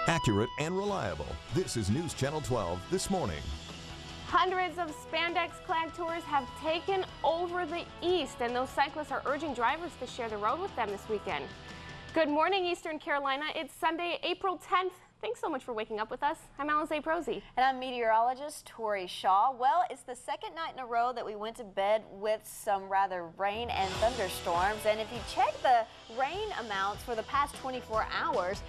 Accurate and reliable. This is News Channel 12 This Morning. Hundreds of spandex-clad tours have taken over the east, and those cyclists are urging drivers to share the road with them this weekend. Good morning, Eastern Carolina. It's Sunday, April 10th. Thanks so much for waking up with us. I'm Alize Prosy. And I'm meteorologist Tori Shaw. Well, it's the second night in a row that we went to bed with some rather rain and thunderstorms. And if you check the rain amounts for the past 24 hours,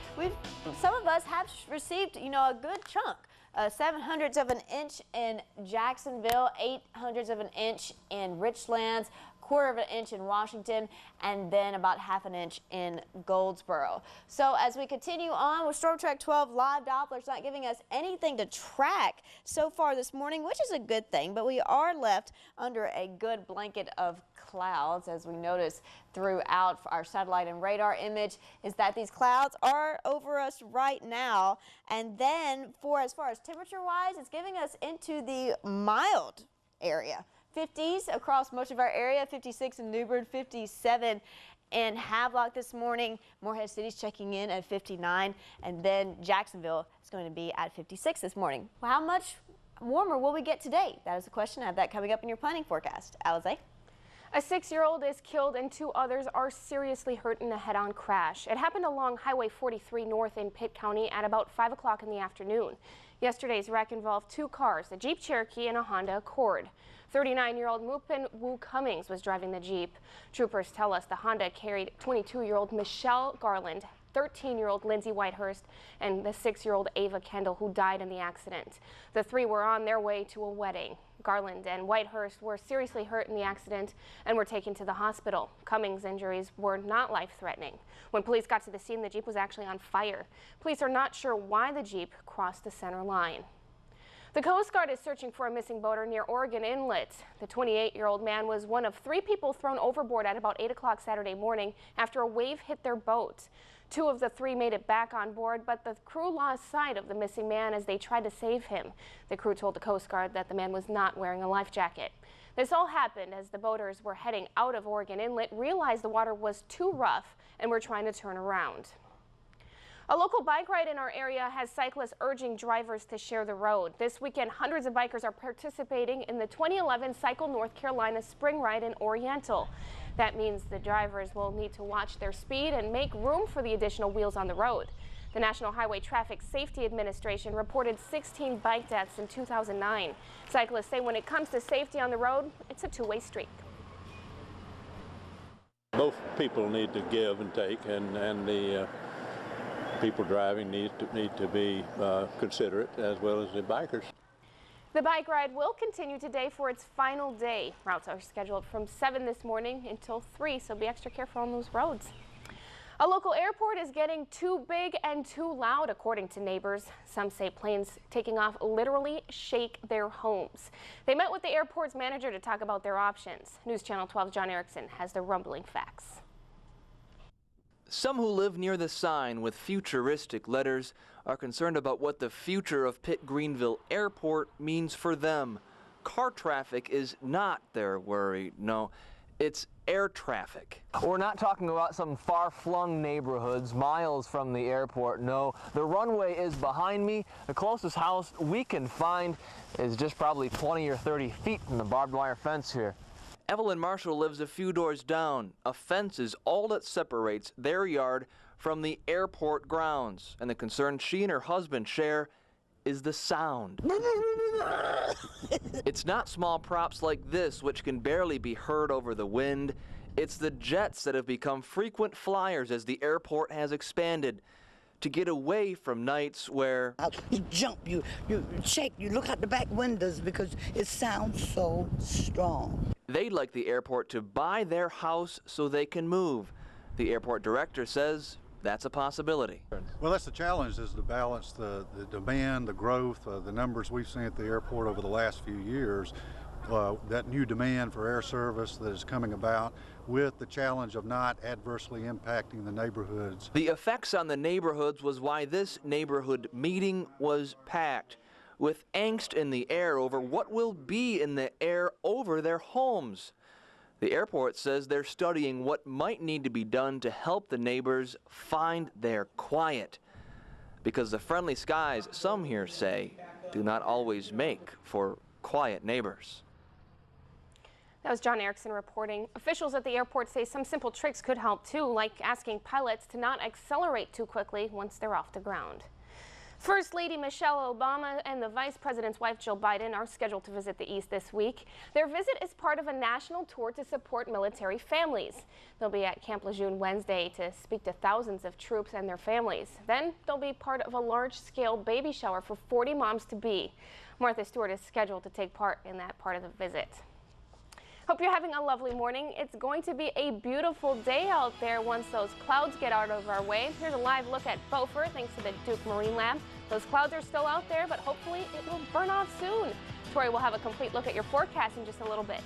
some of us have received, a good chunk. 7/100 of an inch in Jacksonville, 8/100 of an inch in Richlands, 1/4 of an inch in Washington, and then about 1/2 inch in Goldsboro. So as we continue on with Storm Track 12 live Dopplers not giving us anything to track so far this morning, which is a good thing, but we are left under a good blanket of clouds. As we notice throughout our satellite and radar image is that these clouds are over us right now. And then as far as temperature wise, it's giving us into the mild area. 50s across most of our area, 56 in Newbern, 57 in Havelock this morning. Morehead City's checking in at 59, and then Jacksonville is going to be at 56 this morning. Well, how much warmer will we get today? That is the question. I have that coming up in your planning forecast. Alize? A 6-year-old is killed and 2 others are seriously hurt in a head-on crash. It happened along Highway 43 north in Pitt County at about 5 o'clock in the afternoon. Yesterday's wreck involved 2 cars, a Jeep Cherokee and a Honda Accord. 39-year-old Mupin Wu Cummings was driving the Jeep. Troopers tell us the Honda carried 22-year-old Michelle Garland, 13-year-old Lindsay Whitehurst, and the 6-year-old Ava Kendall, who died in the accident. The 3 were on their way to a wedding. Garland and Whitehurst were seriously hurt in the accident and were taken to the hospital. Cummings' injuries were not life-threatening. When police got to the scene, the Jeep was actually on fire. Police are not sure why the Jeep crossed the center line. The Coast Guard is searching for a missing boater near Oregon Inlet. The 28-year-old man was one of 3 people thrown overboard at about 8 o'clock Saturday morning after a wave hit their boat. 2 of the 3 made it back on board, but the crew lost sight of the missing man as they tried to save him. The crew told the Coast Guard that the man was not wearing a life jacket. This all happened as the boaters were heading out of Oregon Inlet, realized the water was too rough, and were trying to turn around. A local bike ride in our area has cyclists urging drivers to share the road. This weekend, hundreds of bikers are participating in the 2011 Cycle North Carolina Spring Ride in Oriental. That means the drivers will need to watch their speed and make room for the additional wheels on the road. The National Highway Traffic Safety Administration reported 16 bike deaths in 2009. Cyclists say when it comes to safety on the road, it's a two-way street. Both people need to give and take, and the people driving need to be considerate, as well as the bikers. The bike ride will continue today for its final day. Routes are scheduled from 7 this morning until 3, so be extra careful on those roads. A local airport is getting too big and too loud, according to neighbors. Some say planes taking off literally shake their homes. They met with the airport's manager to talk about their options. News Channel 12's John Erickson has the rumbling facts. Some who live near the sign with futuristic letters are concerned about what the future of Pitt-Greenville Airport means for them. Car traffic is not their worry, no, it's air traffic. We're not talking about some far-flung neighborhoods miles from the airport, no. The runway is behind me. The closest house we can find is just probably 20 or 30 feet from the barbed wire fence here. Evelyn Marshall lives a few doors down. A fence is all that separates their yard from the airport grounds, and the concern she and her husband share is the sound. It's not small props like this, which can barely be heard over the wind. It's the jets that have become frequent flyers as the airport has expanded. To get away from nights where you jump, you shake, you look out the back windows because it sounds so strong. They'd like the airport to buy their house so they can move. The airport director says that's a possibility. Well, that's the challenge, is to balance the demand, the growth, the numbers we've seen at the airport over the last few years, that new demand for air service that is coming about, with the challenge of not adversely impacting the neighborhoods. The effects on the neighborhoods was why this neighborhood meeting was packed, with angst in the air over what will be in the air over their homes. The airport says they're studying what might need to be done to help the neighbors find their quiet. because the friendly skies, some here say, do not always make for quiet neighbors. That was John Erickson reporting. Officials at the airport say some simple tricks could help too, like asking pilots to not accelerate too quickly once they're off the ground. First Lady Michelle Obama and the Vice President's wife Jill Biden are scheduled to visit the East this week. Their visit is part of a national tour to support military families. They'll be at Camp Lejeune Wednesday to speak to thousands of troops and their families. Then they'll be part of a large-scale baby shower for 40 moms-to-be. Martha Stewart is scheduled to take part in that part of the visit. Hope you're having a lovely morning. It's going to be a beautiful day out there once those clouds get out of our way. Here's a live look at Beaufort thanks to the Duke Marine Lab. Those clouds are still out there, but hopefully it will burn off soon. Tori will have a complete look at your forecast in just a little bit.